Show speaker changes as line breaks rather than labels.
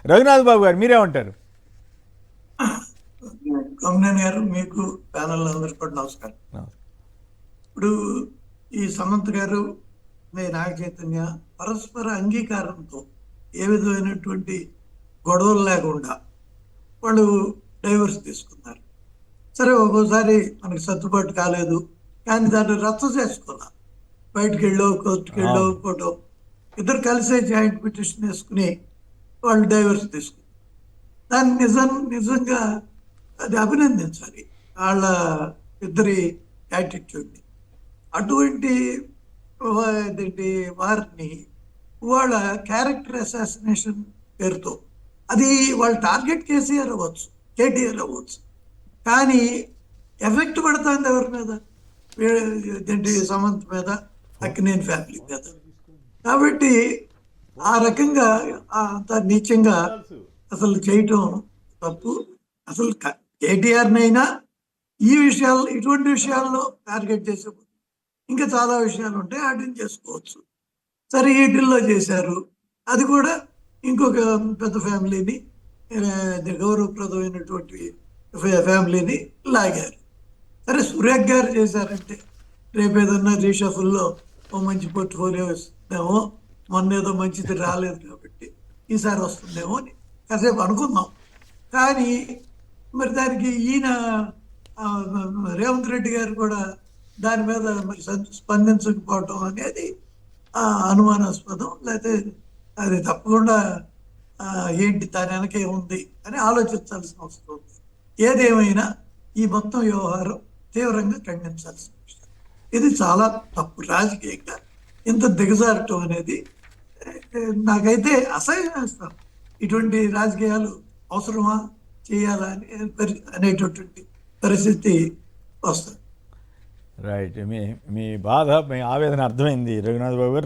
రఘునాథ్ బాబు గారు మీరేమంటారు?
కొమ్మనేని గారు, మీకు ప్యానల్ అందరికీ కూడా నమస్కారం. ఇప్పుడు ఈ సమంత్ గారు, నాగ చైతన్య పరస్పర అంగీకారంతో ఏ విధమైనటువంటి గొడవలు లేకుండా వాళ్ళు డైవర్స్ తీసుకున్నారు. సరే, ఒక్కోసారి మనకి సర్దుబాటు కాలేదు, కానీ దాన్ని రద్దు చేసుకోవాలి. బయటకు వెళ్ళో, కోర్టుకు వెళ్ళో, ఇంకోటో ఇద్దరు కలిసే జాయింట్ పిటిషన్ వేసుకుని వాళ్ళు డైవర్స్ తీసుకున్నారు. దాన్ని నిజంగా అది అభినందించాలి, వాళ్ళ ఇద్దరి యాటిట్యూడ్ని. అటువంటి ఏంటి వారిని వాళ్ళ క్యారెక్టర్ అసాసినేషన్ పేరుతో, అది వాళ్ళ టార్గెట్ కేసీఆర్ అవ్వచ్చు, కేటీఆర్ అవ్వచ్చు, కానీ ఎఫెక్ట్ పడుతుంది ఎవరి మీద? ఏంటి సమంత్ మీద, అక్కినేని ఫ్యామిలీ మీద. కాబట్టి ఆ రకంగా అంత నీచంగా అసలు చేయటం తప్పు. అసలు కేటీఆర్నైనా ఇటువంటి విషయాల్లో టార్గెట్ చేసే ఇంకా చాలా విషయాలు ఉంటాయి, వాటిని చేసుకోవచ్చు. సరే, వీటిల్లో చేశారు. అది కూడా ఇంకొక పెద్ద ఫ్యామిలీని, గౌరవప్రదమైనటువంటి ఫ్యామిలీని లాగారు. సరే, సురేఖ్ గారు చేశారంటే రేపు ఏదన్నా రీషఫుల్లో ఓ మంచి పోర్ట్ఫోలియో వస్తుందేమో, మొన్న ఏదో మంచిది రాలేదు కాబట్టి ఈసారి వస్తుందేమో అని కాసేపు అనుకుందాం. కానీ మరి దానికి ఈయన రేవంత్ రెడ్డి గారు కూడా దాని మీద మరి స్పందించకపోవటం అనేది అనుమానాస్పదం. లేకపోతే అది తప్పకుండా ఏంటి దాని వెనకే ఉంది అని ఆలోచించాల్సిన అవసరం ఉంది. ఏదేమైనా ఈ మొత్తం వ్యవహారం తీవ్రంగా ఖండించాల్సిన విషయం. ఇది చాలా తప్పు. రాజకీయంగా ఇంత దిగజారటం అనేది నాకైతే అసహ్యం వేస్తాం. ఇటువంటి రాజకీయాలు అవసరమా, చేయాలా అనేటటువంటి పరిస్థితి వస్తుంది.
రైట్. మీ మీ బాధ, మీ ఆవేదన అర్థమైంది రఘునాథ్ బాబు గారు.